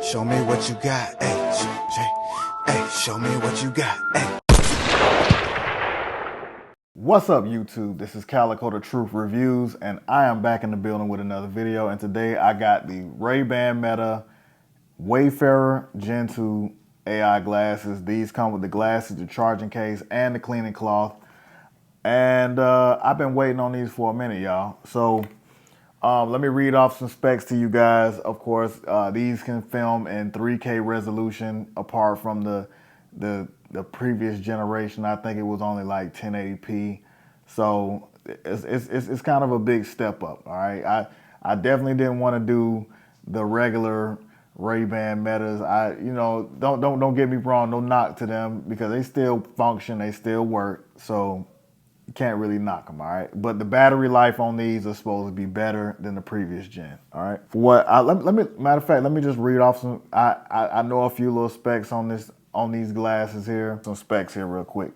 Show me what you got, hey, show me what you got, hey. What's up, YouTube? This is Calico the Truth Reviews, and I am back in the building with another video. And today I got the Ray-Ban Meta Wayfarer Gen 2 AI glasses. These come with the glasses, the charging case, and the cleaning cloth. And I've been waiting on these for a minute, y'all. So let me read off some specs to you guys. Of course, these can film in 3K resolution, apart from the previous generation. I think it was only like 1080p. So it's kind of a big step up. All right, I definitely didn't want to do the regular Ray-Ban Metas. Don't get me wrong, no knock to them, because they still function, they still work. So you can't really knock them, all right? But the battery life on these is supposed to be better than the previous gen, all right? Matter of fact, let me just read off some. I know a few little specs on these glasses here. Some specs here real quick.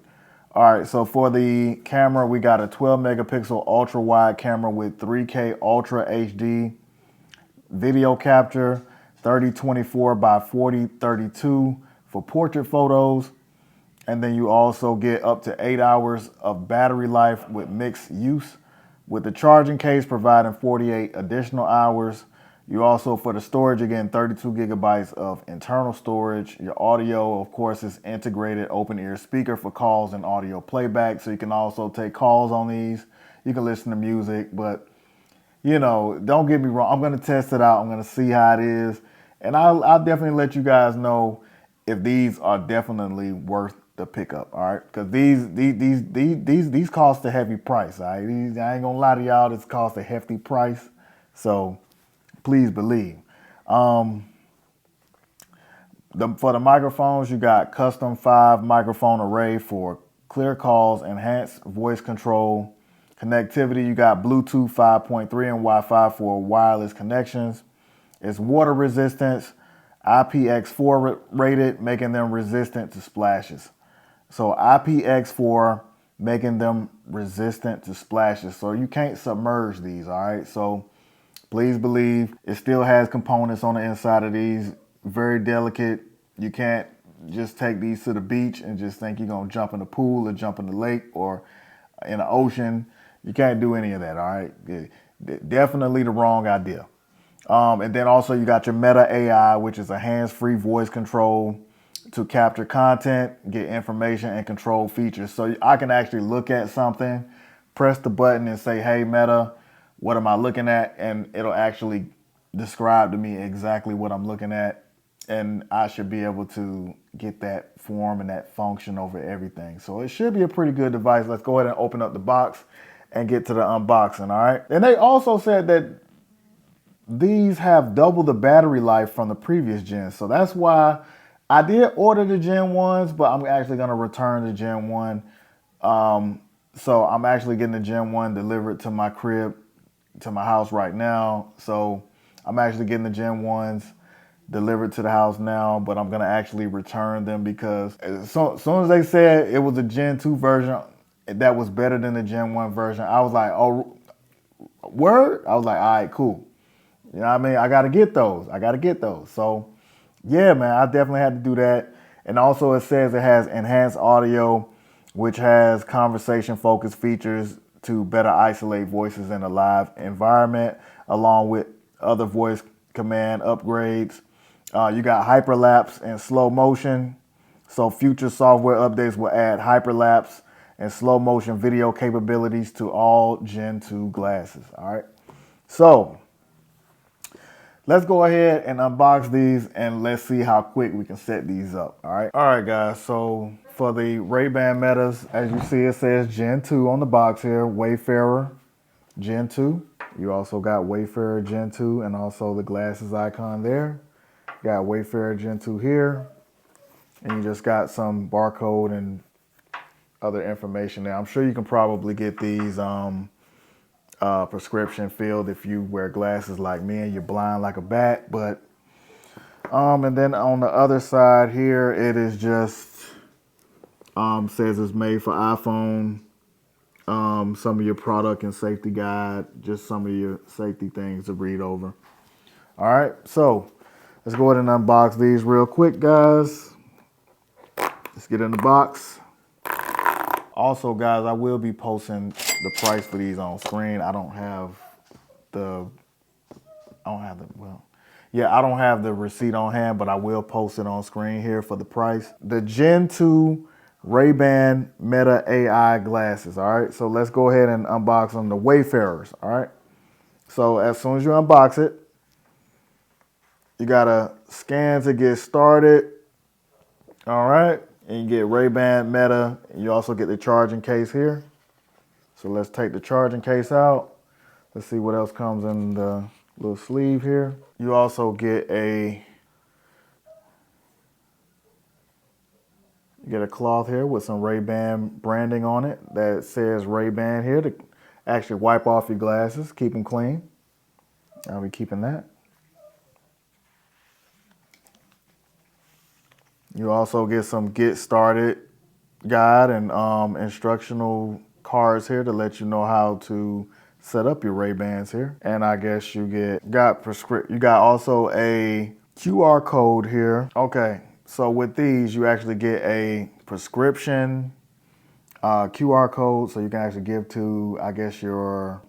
All right, so for the camera, we got a 12 megapixel ultra wide camera with 3K Ultra HD video capture, 3024 by 4032 for portrait photos. And then you also get up to 8 hours of battery life with mixed use, with the charging case providing 48 additional hours. You also, for the storage, again, 32 gigabytes of internal storage. Your audio, of course, is integrated open ear speaker for calls and audio playback. So you can also take calls on these. You can listen to music, but you know, don't get me wrong. I'm going to test it out. I'm going to see how it is. And I'll definitely let you guys know if these are definitely worth the pickup, all right? Because these cost a heavy price, all right? I ain't gonna lie to y'all, this cost a hefty price, so please believe. For the microphones, you got custom 5 microphone array for clear calls, enhanced voice control. Connectivity, you got Bluetooth 5.3 and Wi-Fi for wireless connections. It's water resistance, IPX4 rated, making them resistant to splashes. So IPX4 making them resistant to splashes. So you can't submerge these, all right? So please believe it still has components on the inside of these. Very delicate. You can't just take these to the beach and just think you're gonna jump in the pool or jump in the lake or in the ocean. You can't do any of that, all right? Definitely the wrong idea. And then also you got your Meta AI, which is a hands-free voice control to capture content, get information, and control features. So I can actually look at something, press the button and say, hey, Meta, what am I looking at? And it'll actually describe to me exactly what I'm looking at. And I should be able to get that form and that function over everything. So it should be a pretty good device. Let's go ahead and open up the box and get to the unboxing, all right? And they also said that these have double the battery life from the previous gen. So that's why I did order the Gen 1s, but I'm actually going to return the Gen 1. So I'm actually getting the Gen 1 delivered to my crib, to my house right now. So I'm actually getting the Gen 1s delivered to the house now, but I'm going to actually return them because as soon as they said it was a Gen 2 version that was better than the Gen 1 version, I was like, oh, word? I was like, all right, cool. You know what I mean? I got to get those. So yeah, man, I definitely had to do that. And also it says it has enhanced audio, which has conversation-focused features to better isolate voices in a live environment, along with other voice command upgrades. You got hyperlapse and slow motion. So future software updates will add hyperlapse and slow motion video capabilities to all Gen 2 glasses, all right? So let's go ahead and unbox these and let's see how quick we can set these up, all right? All right, guys, so for the Ray-Ban Metas, as you see, it says Gen 2 on the box here, Wayfarer Gen 2. You also got Wayfarer Gen 2 and also the glasses icon there. You got Wayfarer Gen 2 here, and you just got some barcode and other information there. I'm sure you can probably get these prescription filled if you wear glasses like me and you're blind like a bat. But and then on the other side here, it is just says it's made for iPhone. Some of your product and safety guide, just some of your safety things to read over. All right, so Let's go ahead and unbox these real quick, guys. Let's get in the box. Also, guys, I will be posting the price for these on screen. I don't have the receipt on hand, but I will post it on screen here for the price. The Gen 2 Ray-Ban Meta AI glasses, all right? So let's go ahead and unbox them, the Wayfarers, all right? So as soon as you unbox it, you gotta scan to get started, all right? And you get Ray-Ban Meta, and you also get the charging case here. So let's take the charging case out. Let's see what else comes in the little sleeve here. You also get a cloth here with some Ray-Ban branding on it that says Ray-Ban here to actually wipe off your glasses, keep them clean. I'll be keeping that. You also get some get started guide and instructional cards here to let you know how to set up your Ray-Bans here. And I guess you got also a QR code here. Okay, so with these, you actually get a prescription QR code, so you can actually give to, I guess, your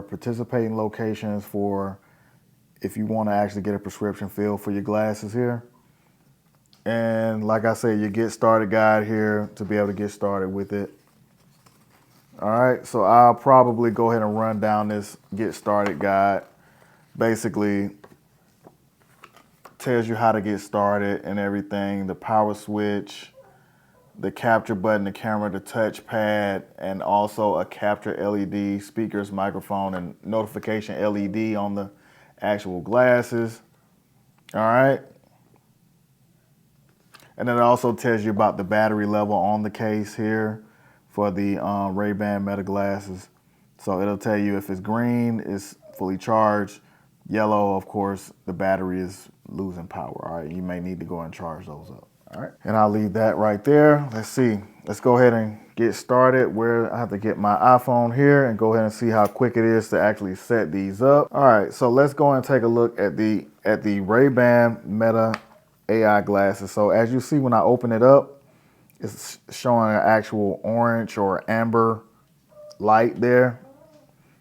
participating locations for if you want to actually get a prescription filled for your glasses here. And like I said, your get started guide here to be able to get started with it. All right, so I'll probably go ahead and run down this get started guide. Basically, tells you how to get started and everything, the power switch, the capture button, the camera, the touch pad, and also a capture LED, speakers, microphone, and notification LED on the actual glasses. All right. And then it also tells you about the battery level on the case here for the Ray-Ban Meta glasses. So it'll tell you if it's green, it's fully charged. Yellow, of course, the battery is losing power. All right, you may need to go and charge those up. All right, and I'll leave that right there. Let's see. Let's go ahead and get started. Where I have to get my iPhone here and go ahead and see how quick it is to actually set these up. All right, so let's go and take a look at the Ray-Ban Meta AI glasses. So as you see, when I open it up, it's showing an actual orange or amber light there.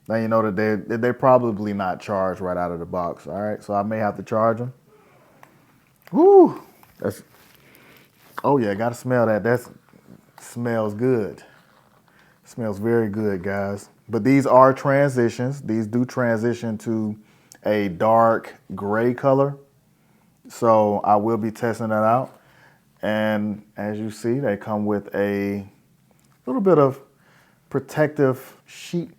Now you know that they're probably not charged right out of the box. All right, so I may have to charge them. Woo! Oh yeah, gotta smell that. That smells good. Smells very good, guys. But these are transitions. These do transition to a dark gray color. So I will be testing that out. And as you see, they come with a little bit of protective sheet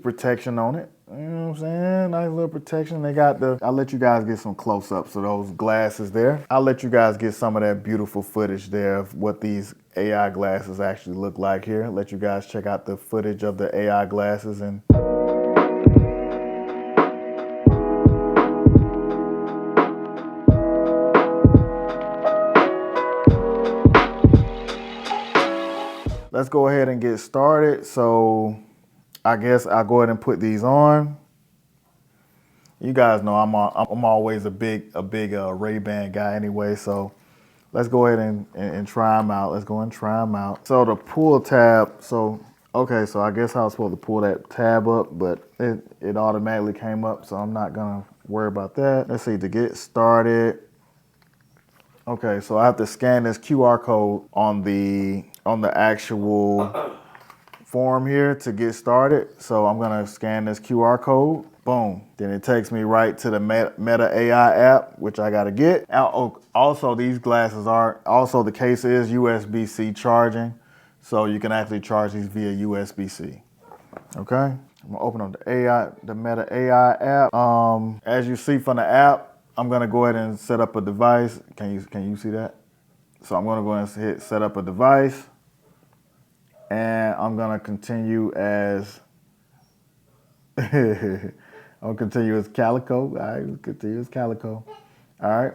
protection on it. You know what I'm saying? Nice little protection. They got I'll let you guys get some close-ups of those glasses there. I'll let you guys get some of that beautiful footage there of what these AI glasses actually look like here. Let you guys check out the footage of the AI glasses and let's go ahead and get started. So I guess I'll go ahead and put these on. You guys know I'm always a big Ray-Ban guy anyway. So let's go ahead and try them out. Let's go and try them out. So the pull tab. So okay, so I guess I was supposed to pull that tab up, but it automatically came up. So I'm not gonna worry about that. Let's see, to get started. Okay, so I have to scan this QR code on the actual form here to get started. So I'm gonna scan this QR code, boom. Then it takes me right to the Meta AI app, which I gotta get. Also, these glasses the case is USB-C charging. So you can actually charge these via USB-C, okay? I'm gonna open up the Meta AI app. As you see from the app, I'm gonna go ahead and set up a device. Can you see that? So I'm gonna go ahead and hit set up a device. And I'm gonna continue as I'll continue as Calico. All right, continue as Calico. All right,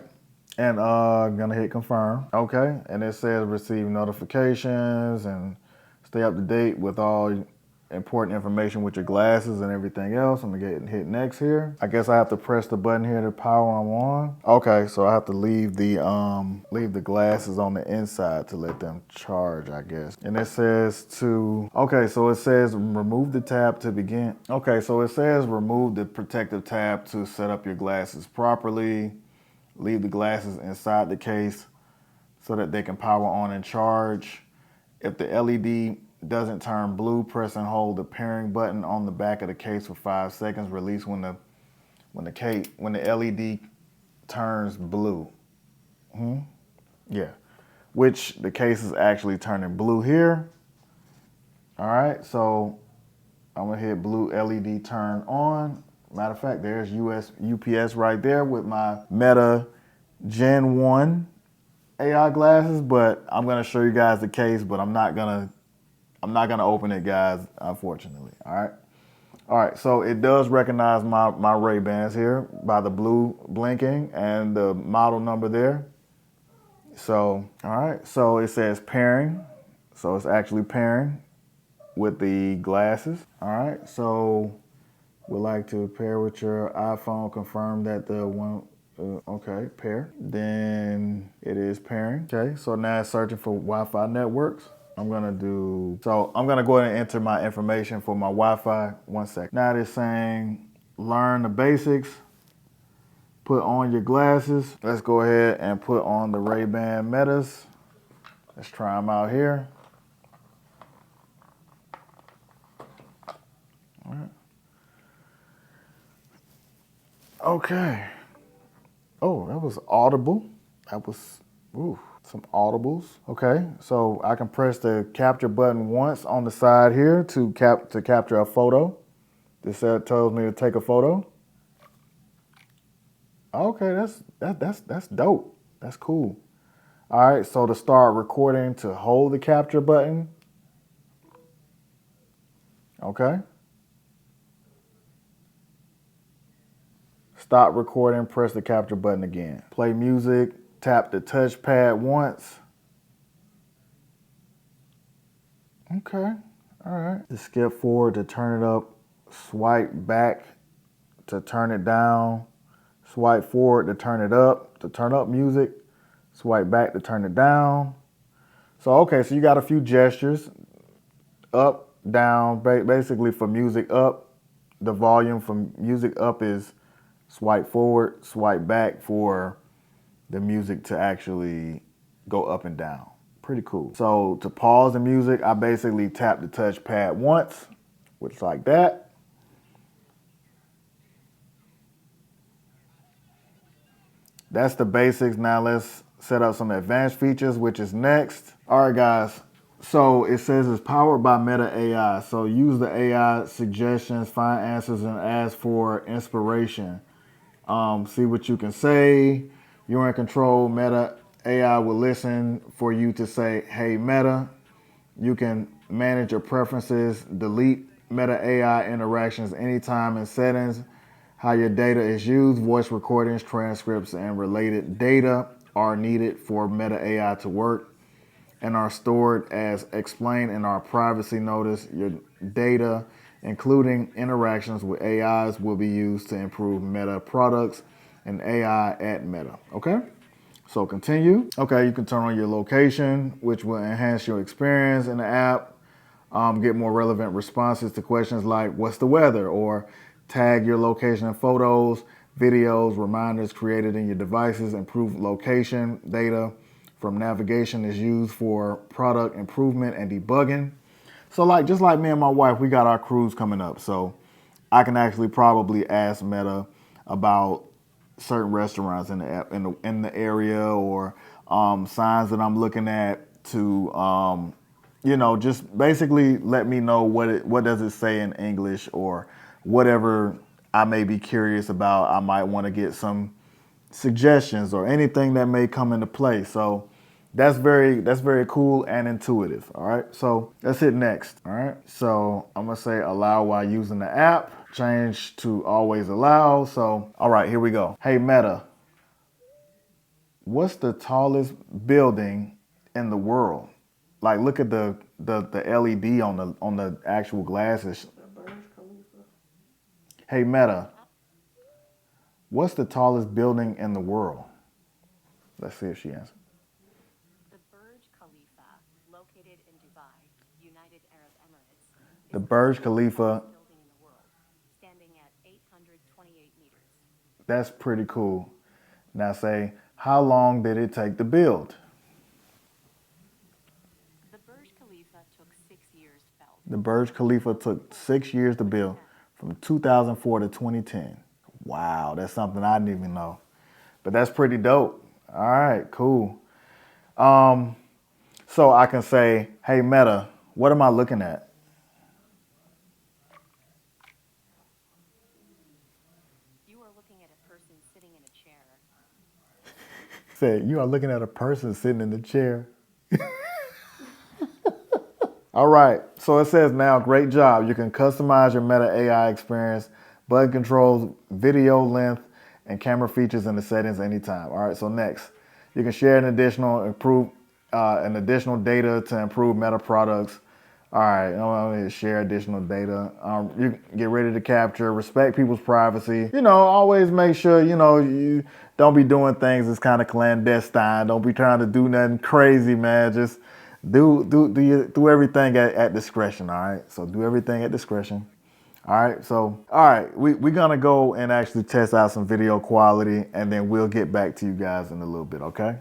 and I'm gonna hit confirm. Okay, and it says receive notifications and stay up to date with all important information with your glasses and everything else. I'm gonna hit next here. I guess I have to press the button here to power them on. Okay, so I have to leave the glasses on the inside to let them charge, I guess. And it says okay, so it says remove the tab to begin. Okay, so it says remove the protective tab to set up your glasses properly. Leave the glasses inside the case so that they can power on and charge. If the LED doesn't turn blue, press and hold the pairing button on the back of the case for 5 seconds. Release when the LED turns blue. Yeah, which the case is actually turning blue here. All right, so I'm gonna hit blue LED turn on. Matter of fact, there's UPS right there with my Meta Gen 1 AI glasses, but I'm gonna show you guys the case, but I'm not gonna open it, guys, unfortunately. All right, so it does recognize my Ray-Bans here by the blue blinking and the model number there. So, all right, so it says pairing. So it's actually pairing with the glasses. All right, so would like to pair with your iPhone, confirm that the one, okay, pair. Then it is pairing. Okay, so now it's searching for Wi-Fi networks. I'm gonna go ahead and enter my information for my Wi-Fi. 1 second. Now it is saying learn the basics. Put on your glasses. Let's go ahead and put on the Ray-Ban Metas. Let's try them out here. All right. Okay. Oh, that was audible. That was, some audibles. Okay, so I can press the capture button once on the side here to capture a photo. This tells me to take a photo. Okay, that's dope. That's cool. All right, so to start recording, to hold the capture button. Okay. Stop recording, press the capture button again. Play music, tap the touchpad once. Okay, all right. To skip forward to turn it up, swipe back to turn it down, swipe forward to turn up music, swipe back to turn it down. So, okay, so you got a few gestures, up, down, basically for music up. The volume from music up is swipe forward, swipe back for the music to actually go up and down. Pretty cool. So to pause the music, I basically tap the touchpad once, which is like that. That's the basics. Now let's set up some advanced features, which is next. All right, guys. So it says it's powered by Meta AI. So use the AI suggestions, find answers, and ask for inspiration. See what you can say. You're in control. Meta AI will listen for you to say, hey, Meta. You can manage your preferences, delete Meta AI interactions anytime in settings, how your data is used, voice recordings, transcripts, and related data are needed for Meta AI to work and are stored as explained in our privacy notice. Your data, including interactions with AIs, will be used to improve Meta products and AI at Meta. Okay? So continue. Okay, you can turn on your location, which will enhance your experience in the app. Get more relevant responses to questions like, what's the weather? Or tag your location in photos, videos, reminders created in your devices. Improve location data from navigation is used for product improvement and debugging. So just like me and my wife, we got our cruise coming up. So I can actually probably ask Meta about certain restaurants in the area or signs that I'm looking at to just basically let me know what does it say in English or whatever I may be curious about. I might want to get some suggestions or anything that may come into play. So that's very cool and intuitive. All right, so let's hit next. All right, so I'm gonna say allow while using the app. Change to always allow. So all right, here we go. Hey Meta, what's the tallest building in the world? Like, look at the LED on the actual glasses. Hey Meta, what's the tallest building in the world? Let's see if she answers. The Burj Khalifa, located in Dubai, United Arab Emirates, The Burj Khalifa. building in the world, standing at 828 meters. That's pretty cool. Now say, how long did it take to build? The Burj Khalifa took 6 years to build. The Burj Khalifa took 6 years to build, from 2004 to 2010. Wow, that's something I didn't even know. But that's pretty dope. All right, cool. So I can say, hey Meta, what am I looking at? You are looking at a person sitting in a chair. Say, you are looking at a person sitting in the chair. All right, so it says now, great job. You can customize your Meta AI experience, button controls, video length, and camera features in the settings anytime. All right, so next, you can share an additional data to improve Meta products. All right, I'm gonna share additional data. You can get ready to capture, respect people's privacy. You know, always make sure, you don't be doing things that's kind of clandestine. Don't be trying to do nothing crazy, man. Just do everything at discretion, all right? So do everything at discretion. All right, so, all right, we're gonna go and actually test out some video quality, and then we'll get back to you guys in a little bit, okay?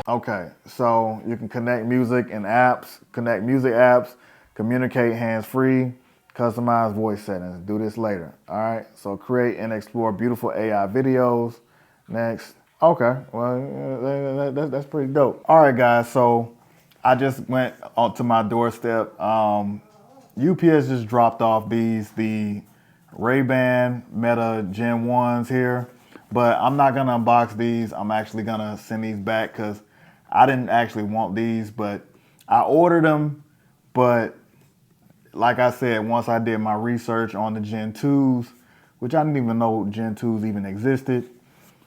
Okay, so you can connect music and apps, communicate hands-free, customize voice settings. Do this later, all right? So create and explore beautiful AI videos. Next. Okay, well, that's pretty dope. All right, guys, so I just went onto my doorstep. UPS just dropped off the Ray-Ban Meta Gen 1s here, but I'm not gonna unbox these. I'm actually gonna send these back because I didn't actually want these, but I ordered them. But like I said, once I did my research on the Gen 2s, which I didn't even know Gen 2s even existed,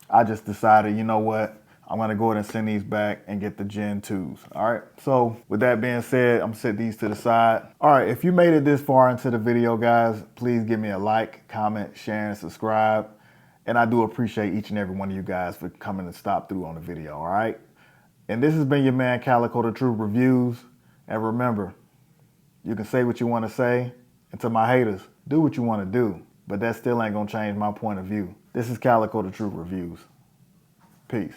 I just decided, you know what? I'm gonna go ahead and send these back and get the Gen 2s, all right? So with that being said, I'm gonna set these to the side. All right, if you made it this far into the video, guys, please give me a like, comment, share, and subscribe. And I do appreciate each and every one of you guys for coming and stop through on the video, all right? And this has been your man, Calico the Truth Reviews. And remember, you can say what you wanna say, and to my haters, do what you wanna do, but that still ain't gonna change my point of view. This is Calico the Truth Reviews. Peace.